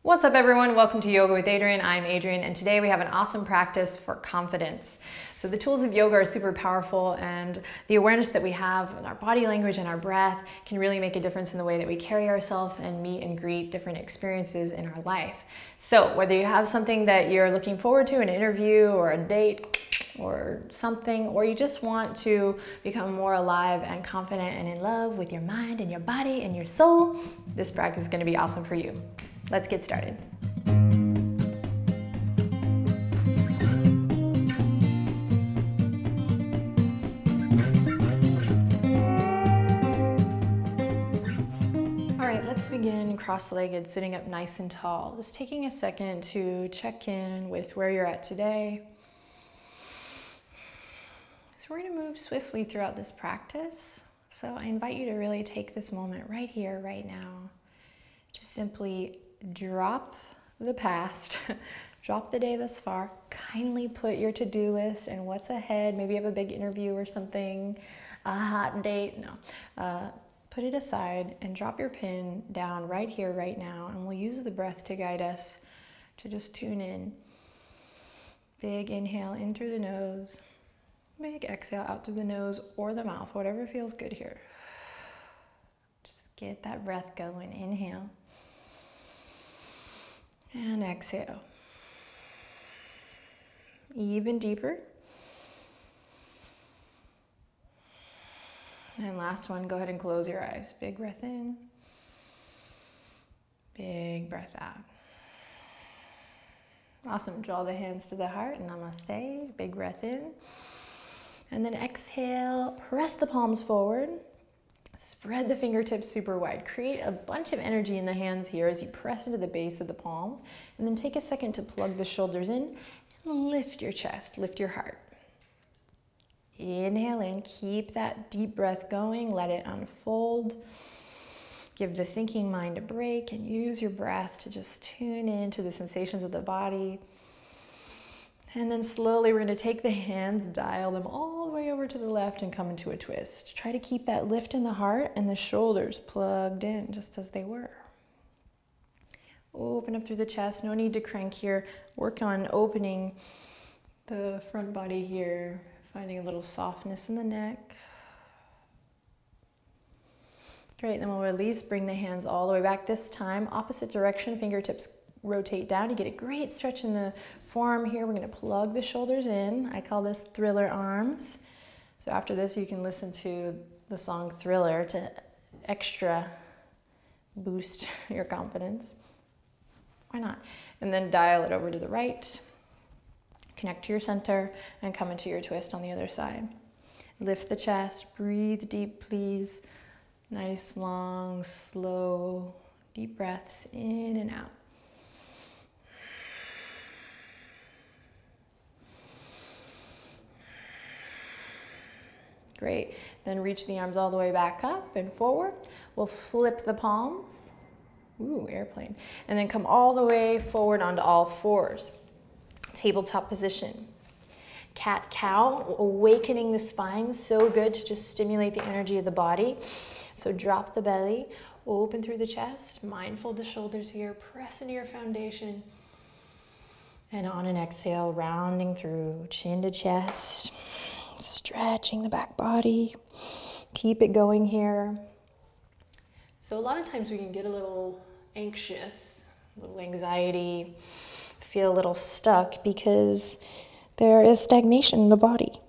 What's up everyone? Welcome to Yoga with Adriene. I'm Adriene and today we have an awesome practice for confidence. So the tools of yoga are super powerful and the awareness that we have in our body language and our breath can really make a difference in the way that we carry ourselves and meet and greet different experiences in our life. So whether you have something that you're looking forward to, an interview or a date or something, or you just want to become more alive and confident and in love with your mind and your body and your soul, this practice is going to be awesome for you. Let's get started. All right, let's begin cross-legged, sitting up nice and tall. Just taking a second to check in with where you're at today. So we're going to move swiftly throughout this practice. So I invite you to really take this moment right here, right now, to simply drop the past, drop the day thus far, kindly put your to-do list and what's ahead. Maybe you have a big interview or something, a hot date, put it aside and drop your pin down right here, right now, and we'll use the breath to guide us to just tune in. Big inhale in through the nose, big exhale out through the nose or the mouth, whatever feels good here. Just get that breath going. Inhale. And exhale. Even deeper. And last one, go ahead and close your eyes. Big breath in. Big breath out. Awesome. Draw the hands to the heart. Namaste. Big breath in. And then exhale. Press the palms forward. Spread the fingertips super wide. Create a bunch of energy in the hands here as you press into the base of the palms. And then take a second to plug the shoulders in and lift your chest, lift your heart. Inhale in, keep that deep breath going, let it unfold. Give the thinking mind a break and use your breath to just tune into the sensations of the body. And then slowly we're going to take the hands, dial them all the way over to the left and come into a twist. Try to keep that lift in the heart and the shoulders plugged in just as they were. Open up through the chest. No need to crank here. Work on opening the front body here, finding a little softness in the neck. Great, then we'll release, bring the hands all the way back. This time, opposite direction, fingertips rotate down. You get a great stretch in the forearm here. We're going to plug the shoulders in. I call this Thriller arms. So after this, you can listen to the song Thriller to extra boost your confidence. Why not? And then dial it over to the right. Connect to your center and come into your twist on the other side. Lift the chest. Breathe deep, please. Nice, long, slow, deep breaths in and out. Great. Then reach the arms all the way back up and forward. We'll flip the palms. Ooh, airplane. And then come all the way forward onto all fours. Tabletop position. Cat-cow, awakening the spine. So good to just stimulate the energy of the body. So drop the belly, open through the chest, mindful the shoulders here, press into your foundation. And on an exhale, rounding through chin to chest. Stretching the back body. Keep it going here. So a lot of times we can get a little anxious, a little anxiety, feel a little stuck because there is stagnation in the body.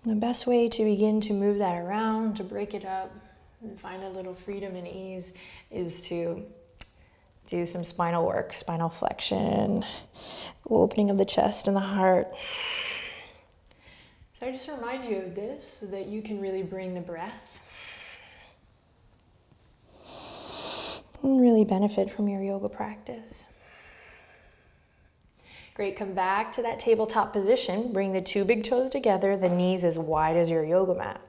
The best way to begin to move that around, to break it up and find a little freedom and ease is to do some spinal work, spinal flexion, opening of the chest and the heart. So I just remind you of this so that you can really bring the breath and really benefit from your yoga practice. Great, come back to that tabletop position. Bring the two big toes together, the knees as wide as your yoga mat.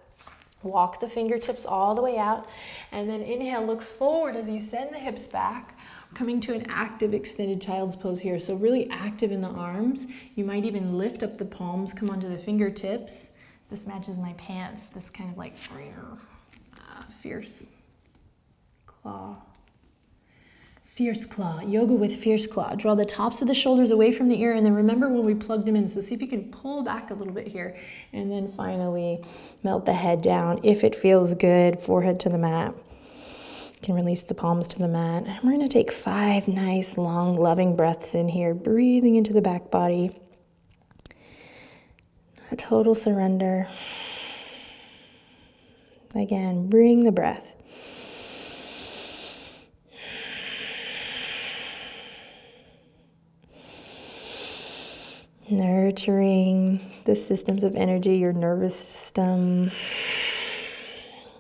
Walk the fingertips all the way out and then inhale, look forward as you send the hips back. Coming to an active extended child's pose here. So really active in the arms. You might even lift up the palms, come onto the fingertips. This matches my pants, this kind of like fierce claw Fierce claw, yoga with fierce claw. Draw the tops of the shoulders away from the ear, and then remember when we plugged them in. So see if you can pull back a little bit here, and then finally melt the head down. If it feels good, forehead to the mat. You can release the palms to the mat. And we're gonna take 5 nice, long, loving breaths in here, breathing into the back body. A total surrender. Again, bring the breath. Nurturing the systems of energy, your nervous system,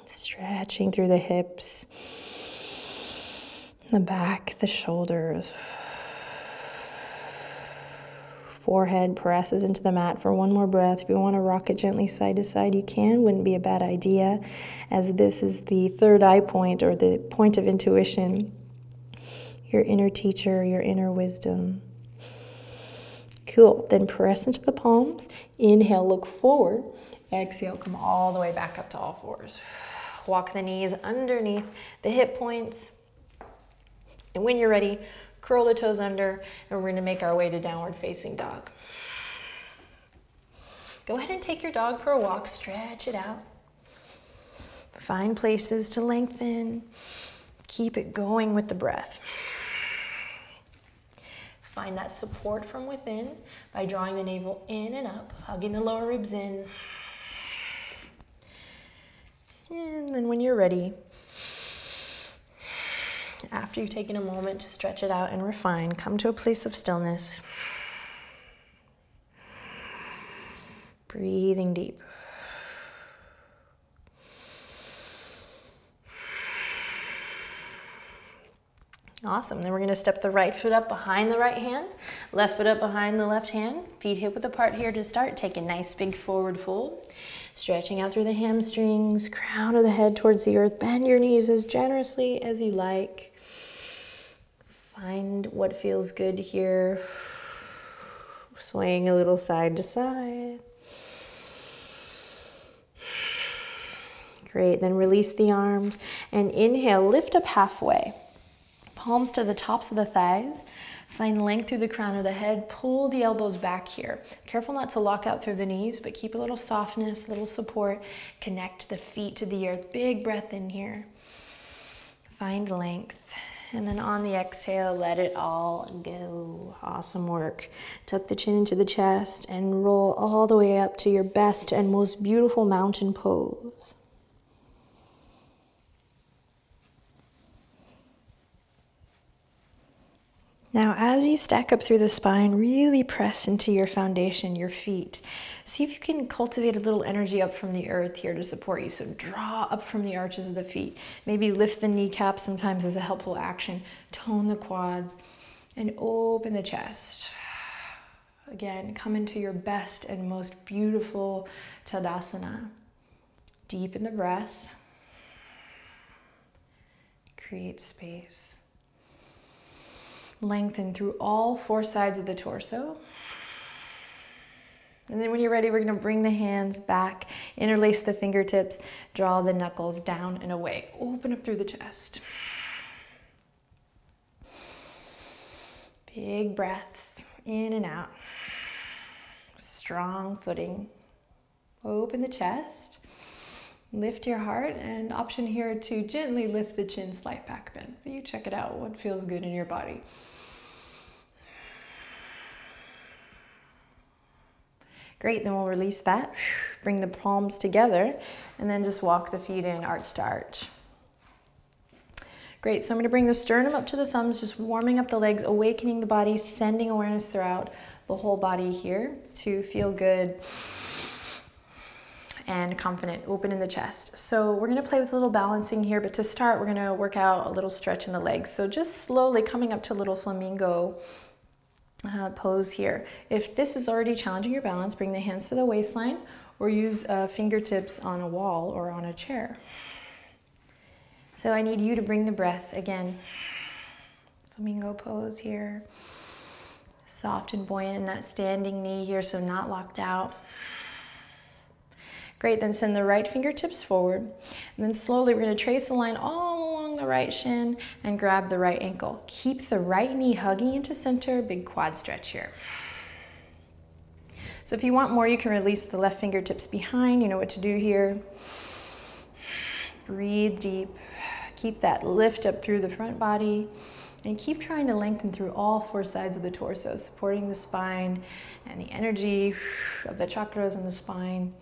stretching through the hips, the back, the shoulders. Forehead presses into the mat for one more breath. If you want to rock it gently side to side, you can. Wouldn't be a bad idea, as this is the third eye point, or the point of intuition, your inner teacher, your inner wisdom. Cool. Then press into the palms. Inhale, look forward. Exhale, come all the way back up to all fours. Walk the knees underneath the hip points. And when you're ready, curl the toes under, and we're going to make our way to downward facing dog. Go ahead and take your dog for a walk. Stretch it out. Find places to lengthen. Keep it going with the breath. Find that support from within by drawing the navel in and up, hugging the lower ribs in. And then when you're ready, after you've taken a moment to stretch it out and refine, come to a place of stillness. Breathing deep. Awesome. Then we're going to step the right foot up behind the right hand, left foot up behind the left hand, feet hip width apart here to start. Take a nice big forward fold, stretching out through the hamstrings, crown of the head towards the earth. Bend your knees as generously as you like. Find what feels good here. Swaying a little side to side. Great. Then release the arms and inhale, lift up halfway. Palms to the tops of the thighs. Find length through the crown of the head. Pull the elbows back here. Careful not to lock out through the knees, but keep a little softness, little support. Connect the feet to the earth. Big breath in here. Find length. And then on the exhale, let it all go. Awesome work. Tuck the chin into the chest and roll all the way up to your best and most beautiful mountain pose. Now, as you stack up through the spine, really press into your foundation, your feet. See if you can cultivate a little energy up from the earth here to support you. So draw up from the arches of the feet. Maybe lift the kneecaps sometimes as a helpful action. Tone the quads and open the chest. Again, come into your best and most beautiful Tadasana. Deepen the breath. Create space. Lengthen through all 4 sides of the torso. And then when you're ready, we're going to bring the hands back, interlace the fingertips, draw the knuckles down and away. Open up through the chest. Big breaths in and out. Strong footing. Open the chest. Lift your heart, and option here to gently lift the chin, slight back bend. But you check it out, what feels good in your body. Great, then we'll release that. Bring the palms together, and then just walk the feet in, arch to arch. Great, so I'm going to bring the sternum up to the thumbs, just warming up the legs, awakening the body, sending awareness throughout the whole body here to feel good and confident, open in the chest. So we're going to play with a little balancing here, but to start, we're going to work out a little stretch in the legs. So just slowly coming up to a little flamingo pose here. If this is already challenging your balance, bring the hands to the waistline or use fingertips on a wall or on a chair. So I need you to bring the breath again. Flamingo pose here. Soft and buoyant in that standing knee here, so not locked out. Great, then send the right fingertips forward. And then slowly we're going to trace a line all along the the right shin and grab the right ankle. Keep the right knee hugging into center, big quad stretch here. So if you want more, you can release the left fingertips behind. You know what to do here. Breathe deep. Keep that lift up through the front body. And keep trying to lengthen through all four sides of the torso, supporting the spine and the energy of the chakras in the spine.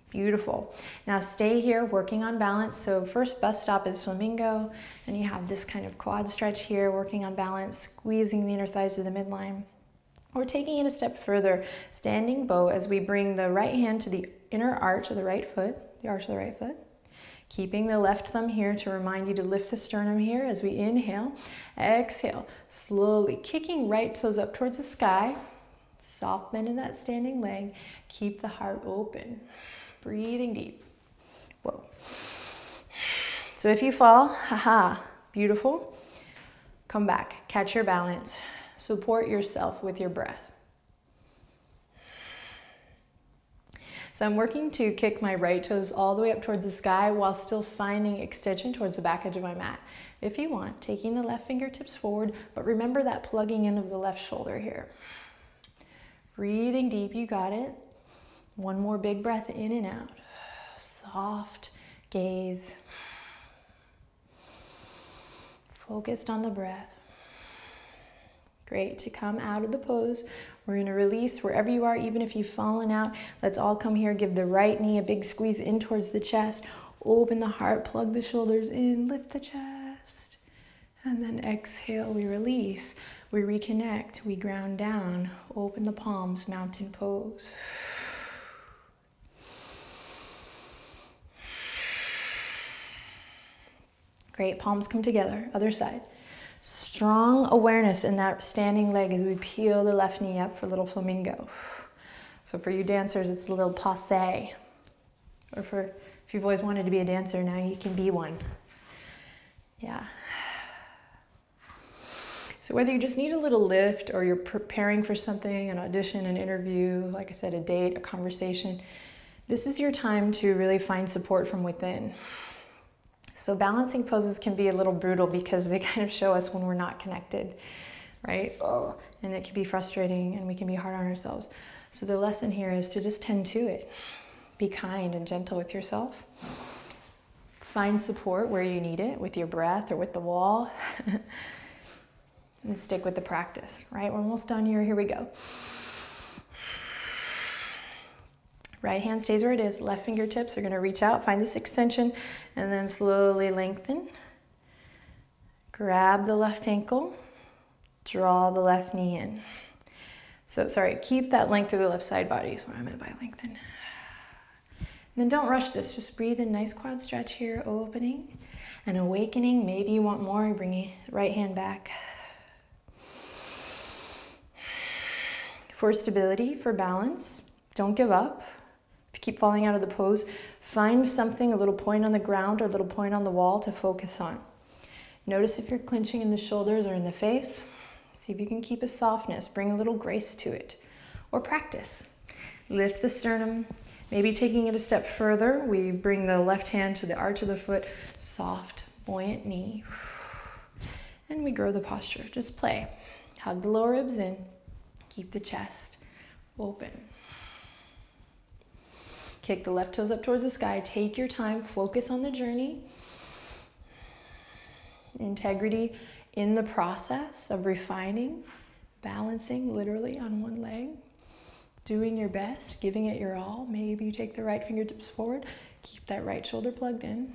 Beautiful. Now stay here working on balance. So first bus stop is flamingo, and you have this kind of quad stretch here, working on balance, squeezing the inner thighs to the midline. We're taking it a step further, standing bow as we bring the right hand to the inner arch of the right foot, the arch of the right foot. Keeping the left thumb here to remind you to lift the sternum here as we inhale. Exhale, slowly kicking right toes up towards the sky. Soft bend in that standing leg. Keep the heart open. Breathing deep. Whoa. So if you fall, haha, beautiful. Come back, catch your balance. Support yourself with your breath. So I'm working to kick my right toes all the way up towards the sky while still finding extension towards the back edge of my mat. If you want, taking the left fingertips forward, but remember that plugging in of the left shoulder here. Breathing deep, you got it. One more big breath in and out. Soft gaze. Focused on the breath. Great. To come out of the pose, we're going to release wherever you are, even if you've fallen out. Let's all come here. Give the right knee a big squeeze in towards the chest. Open the heart, plug the shoulders in, lift the chest. And then exhale, we release. We reconnect, we ground down. Open the palms, mountain pose. Great, palms come together, other side. Strong awareness in that standing leg as we peel the left knee up for little flamingo. So for you dancers, it's a little passe. Or if you've always wanted to be a dancer, now you can be one. Yeah. So whether you just need a little lift or you're preparing for something, an audition, an interview, like I said, a date, a conversation, this is your time to really find support from within. So balancing poses can be a little brutal because they kind of show us when we're not connected, right? And it can be frustrating and we can be hard on ourselves. So the lesson here is to just tend to it. Be kind and gentle with yourself. Find support where you need it, with your breath or with the wall. And stick with the practice, right? We're almost done here. Here we go. Right hand stays where it is. Left fingertips are going to reach out, find this extension, and then slowly lengthen. Grab the left ankle. Draw the left knee in. So, sorry, keep that length through the left side body is what I meant by lengthen. And then don't rush this. Just breathe in. Nice quad stretch here. Opening and awakening. Maybe you want more. Bring the right hand back. For stability, for balance, don't give up. If you keep falling out of the pose, find something, a little point on the ground or a little point on the wall to focus on. Notice if you're clenching in the shoulders or in the face. See if you can keep a softness, bring a little grace to it. Or practice. Lift the sternum. Maybe taking it a step further, we bring the left hand to the arch of the foot, soft, buoyant knee. And we grow the posture. Just play. Hug the lower ribs in. Keep the chest open. Kick the left toes up towards the sky. Take your time. Focus on the journey. Integrity in the process of refining, balancing literally on one leg. Doing your best, giving it your all. Maybe you take the right fingertips forward. Keep that right shoulder plugged in.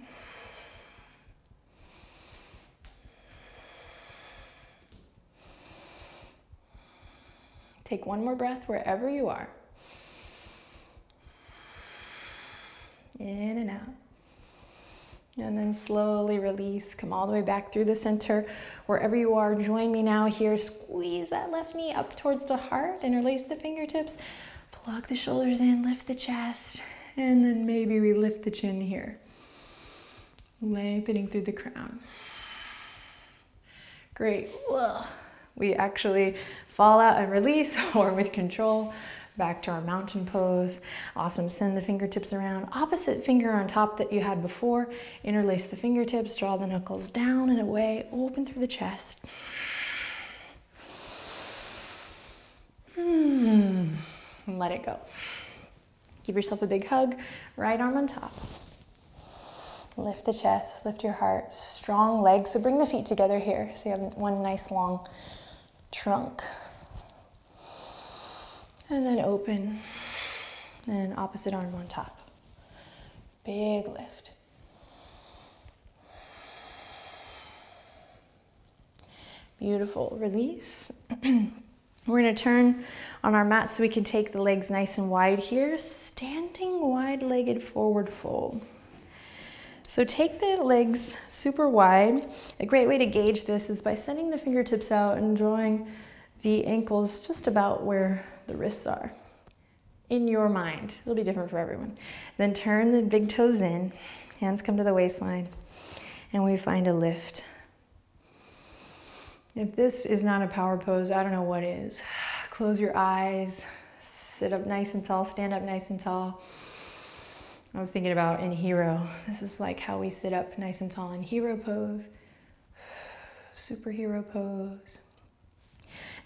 Take one more breath wherever you are. In and out. And then slowly release. Come all the way back through the center. Wherever you are, join me now here. Squeeze that left knee up towards the heart. Interlace the fingertips. Plug the shoulders in. Lift the chest. And then maybe we lift the chin here. Lengthening through the crown. Great. Whoa. We actually fall out and release, or with control, Back to our mountain pose. Awesome. Send the fingertips around. Opposite finger on top that you had before. Interlace the fingertips, draw the knuckles down and away. Open through the chest. And let it go. Give yourself a big hug. Right arm on top. Lift the chest, lift your heart. Strong legs. So bring the feet together here. So you have one nice long trunk. And then open. And opposite arm on top. Big lift. Beautiful. Release. We're going to turn on our mat so we can take the legs nice and wide here. Standing wide-legged forward fold. So take the legs super wide. A great way to gauge this is by sending the fingertips out and drawing the ankles just about where the wrists are. In your mind. It'll be different for everyone. Then turn the big toes in. Hands come to the waistline. And we find a lift. If this is not a power pose, I don't know what is. Close your eyes. Sit up nice and tall. Stand up nice and tall. I was thinking about in hero. This is like how we sit up nice and tall in hero pose. Superhero pose.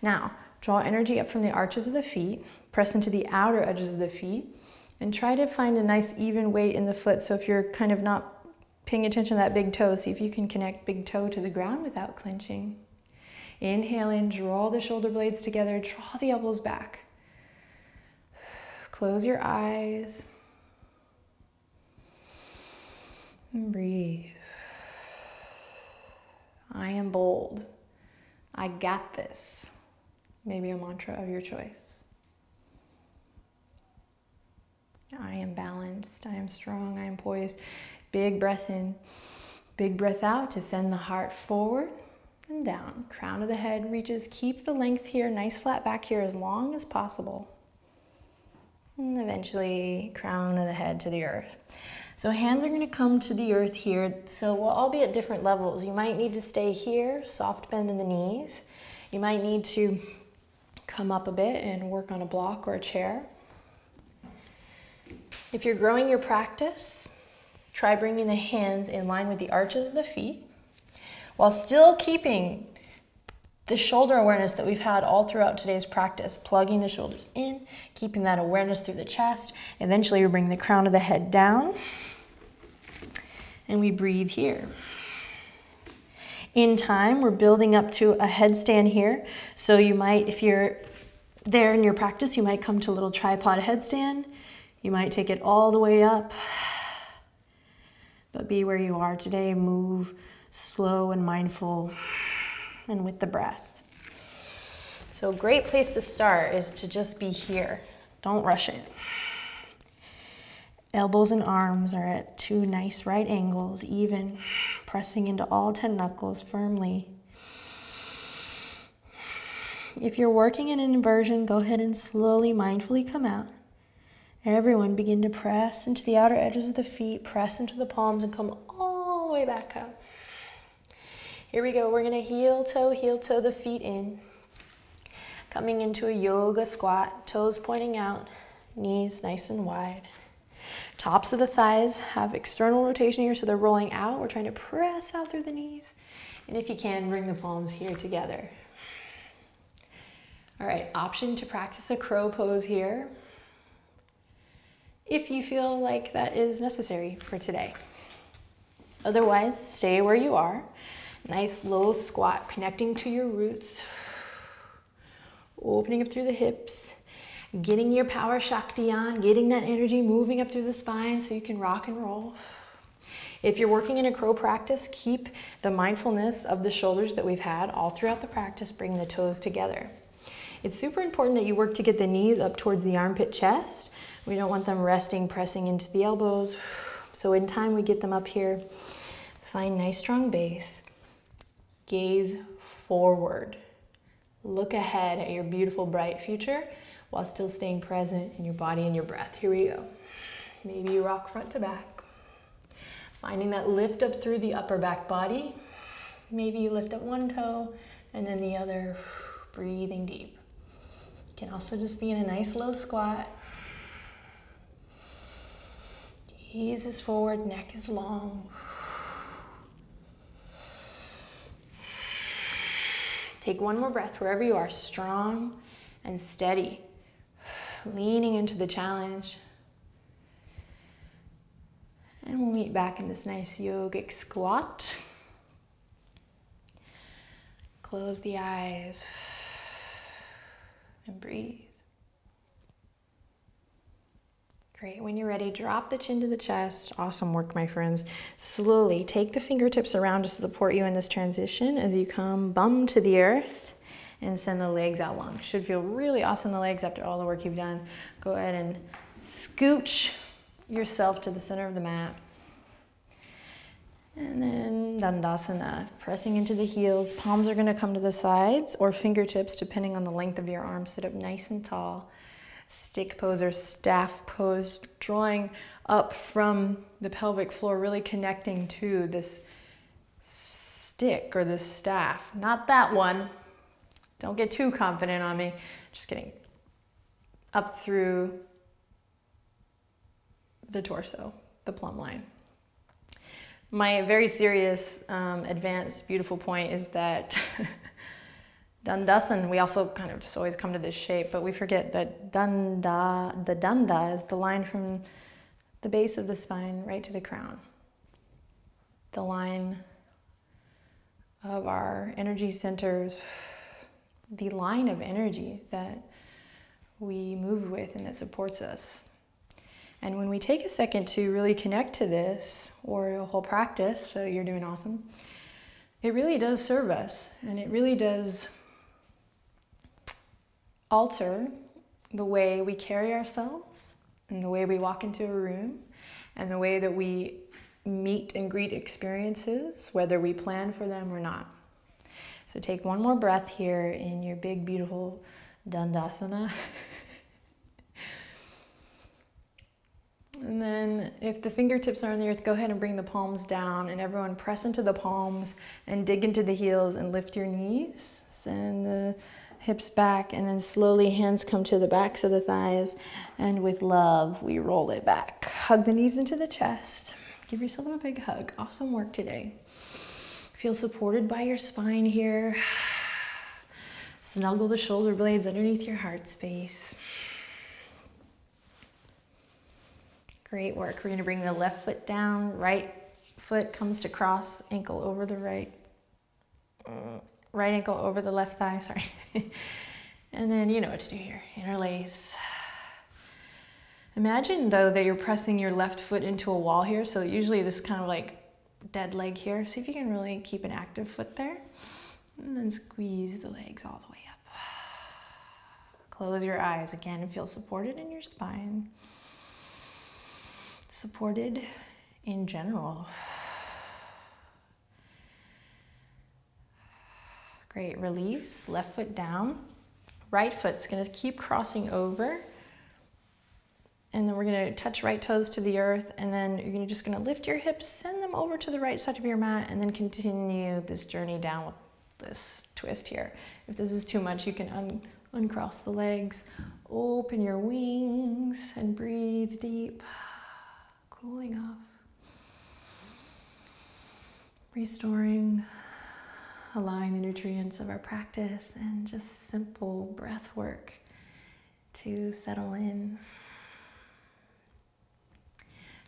Now, draw energy up from the arches of the feet. Press into the outer edges of the feet. And try to find a nice even weight in the foot. So if you're kind of not paying attention to that big toe, see if you can connect big toe to the ground without clenching. Inhale in, draw the shoulder blades together, draw the elbows back. Close your eyes. And breathe. I am bold. I got this. Maybe a mantra of your choice. I am balanced. I am strong. I am poised. Big breath in. Big breath out to send the heart forward and down. Crown of the head reaches. Keep the length here. Nice flat back here as long as possible. And eventually, crown of the head to the earth. So hands are going to come to the earth here. So we'll all be at different levels. You might need to stay here, soft bend in the knees. You might need to come up a bit and work on a block or a chair. If you're growing your practice, try bringing the hands in line with the arches of the feet while still keeping the shoulder awareness that we've had all throughout today's practice, plugging the shoulders in, keeping that awareness through the chest. Eventually, we bring the crown of the head down, and we breathe here. In time, we're building up to a headstand here. So you might, if you're there in your practice, you might come to a little tripod headstand. You might take it all the way up, but be where you are today. Move slow and mindful and with the breath. So a great place to start is to just be here. Don't rush it. Elbows and arms are at 2 nice right angles, even, pressing into all 10 knuckles firmly. If you're working in an inversion, go ahead and slowly, mindfully come out. Everyone begin to press into the outer edges of the feet, press into the palms, and come all the way back up. Here we go. We're going to heel toe the feet in. Coming into a yoga squat, toes pointing out, knees nice and wide. Tops of the thighs have external rotation here, so they're rolling out. We're trying to press out through the knees. And if you can, bring the palms here together. All right, option to practice a crow pose here, if you feel like that is necessary for today. Otherwise, stay where you are. Nice low squat, connecting to your roots. Opening up through the hips. Getting your power Shakti on, getting that energy moving up through the spine so you can rock and roll. If you're working in a crow practice, keep the mindfulness of the shoulders that we've had all throughout the practice, bring the toes together. It's super important that you work to get the knees up towards the armpit chest. We don't want them resting, pressing into the elbows. So in time, we get them up here. Find nice strong base. Gaze forward. Look ahead at your beautiful, bright future while still staying present in your body and your breath. Here we go. Maybe you rock front to back. Finding that lift up through the upper back body. Maybe you lift up one toe and then the other, breathing deep. Can also just be in a nice low squat. Gaze is forward, neck is long. Take one more breath wherever you are, strong and steady, leaning into the challenge. And we'll meet back in this nice yogic squat. Close the eyes and breathe. Great. When you're ready, drop the chin to the chest. Awesome work, my friends. Slowly take the fingertips around to support you in this transition as you come bum to the earth and send the legs out long. Should feel really awesome, the legs, after all the work you've done. Go ahead and scooch yourself to the center of the mat. And then Dandasana, pressing into the heels. Palms are going to come to the sides, or fingertips, depending on the length of your arms. Sit up nice and tall. Stick pose or staff pose, drawing up from the pelvic floor, really connecting to this stick or this staff. Not that one. Don't get too confident on me. Just kidding. Up through the torso, the plumb line. My very serious, advanced, beautiful point is that Dandasana, we also kind of just always come to this shape, but we forget that the danda is the line from the base of the spine right to the crown. The line of our energy centers, the line of energy that we move with and that supports us. And when we take a second to really connect to this, or a whole practice, so you're doing awesome, it really does serve us, and it really does alter the way we carry ourselves and the way we walk into a room and the way that we meet and greet experiences, whether we plan for them or not. So take one more breath here in your big, beautiful Dandasana. And then if the fingertips are on the earth, go ahead and bring the palms down, and everyone press into the palms and dig into the heels and lift your knees. Send the hips back, and then slowly hands come to the backs of the thighs, and with love we roll it back. Hug the knees into the chest. Give yourself a big hug. Awesome work today. Feel supported by your spine here. Snuggle the shoulder blades underneath your heart space. Great work. We're going to bring the left foot down, right foot comes to cross, ankle over the right ankle over the left thigh, sorry. And then you know what to do here. Interlace. Imagine though that you're pressing your left foot into a wall here, so usually this kind of like dead leg here. See if you can really keep an active foot there. And then squeeze the legs all the way up. Close your eyes again and feel supported in your spine. Supported in general. Great, release, left foot down. Right foot's gonna keep crossing over. And then we're gonna touch right toes to the earth, and then you're just gonna lift your hips, send them over to the right side of your mat, and then continue this journey down with this twist here. If this is too much, you can uncross the legs, open your wings, and breathe deep. Cooling off, restoring, allowing the nutrients of our practice and just simple breath work to settle in.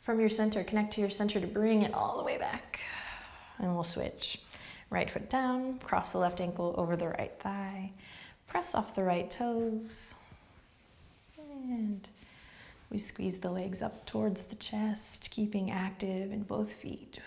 From your center, connect to your center to bring it all the way back. And we'll switch. Right foot down, cross the left ankle over the right thigh, press off the right toes, and we squeeze the legs up towards the chest, keeping active in both feet.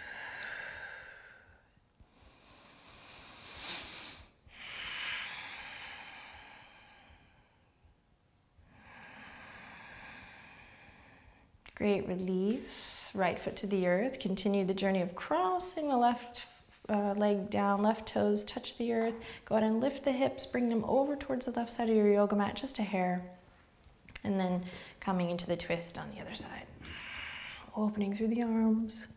Great, release. Right foot to the earth. Continue the journey of crossing the left leg down, left toes touch the earth. Go ahead and lift the hips, bring them over towards the left side of your yoga mat, just a hair. And then coming into the twist on the other side. Opening through the arms.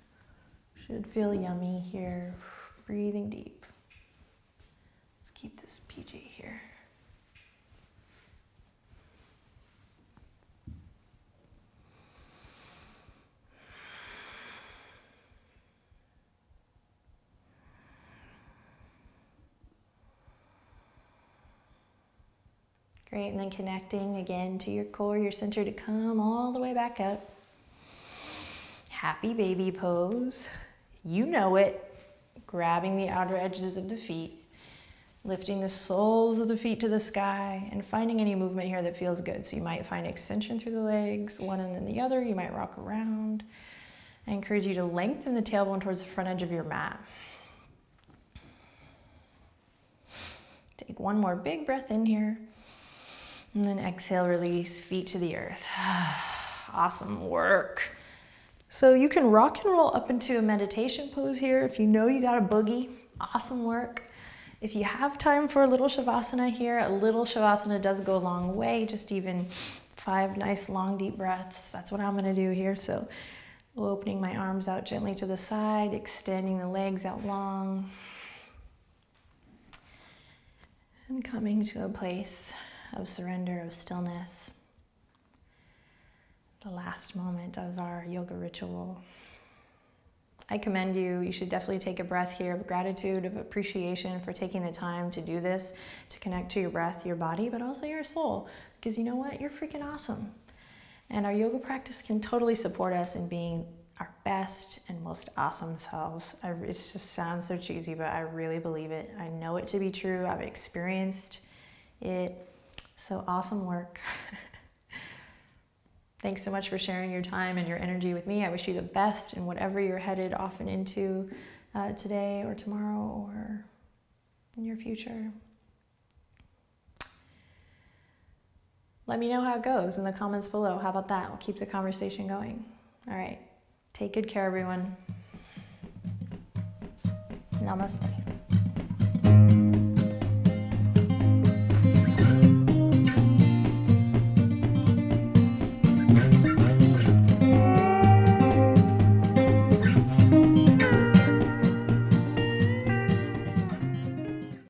Should feel yummy here. Breathing deep. Let's keep this PJ here. Great, and then connecting again to your core, your center, to come all the way back up. Happy baby pose. You know it. Grabbing the outer edges of the feet, lifting the soles of the feet to the sky, and finding any movement here that feels good. So you might find extension through the legs, one and then the other. You might rock around. I encourage you to lengthen the tailbone towards the front edge of your mat. Take one more big breath in here. And then exhale, release, feet to the earth. Awesome work. So you can rock and roll up into a meditation pose here if you know you got a boogie. Awesome work. If you have time for a little shavasana here, a little shavasana does go a long way. Just even 5 nice long deep breaths. That's what I'm going to do here. So opening my arms out gently to the side, extending the legs out long. And coming to a place of surrender, of stillness. The last moment of our yoga ritual. I commend you. You should definitely take a breath here of gratitude, of appreciation for taking the time to do this, to connect to your breath, your body, but also your soul. Because you know what? You're freaking awesome. And our yoga practice can totally support us in being our best and most awesome selves. It just sounds so cheesy, but I really believe it. I know it to be true. I've experienced it. So awesome work. Thanks so much for sharing your time and your energy with me. I wish you the best in whatever you're headed off and into today or tomorrow or in your future. Let me know how it goes in the comments below. How about that? We'll keep the conversation going. All right. Take good care, everyone. Namaste.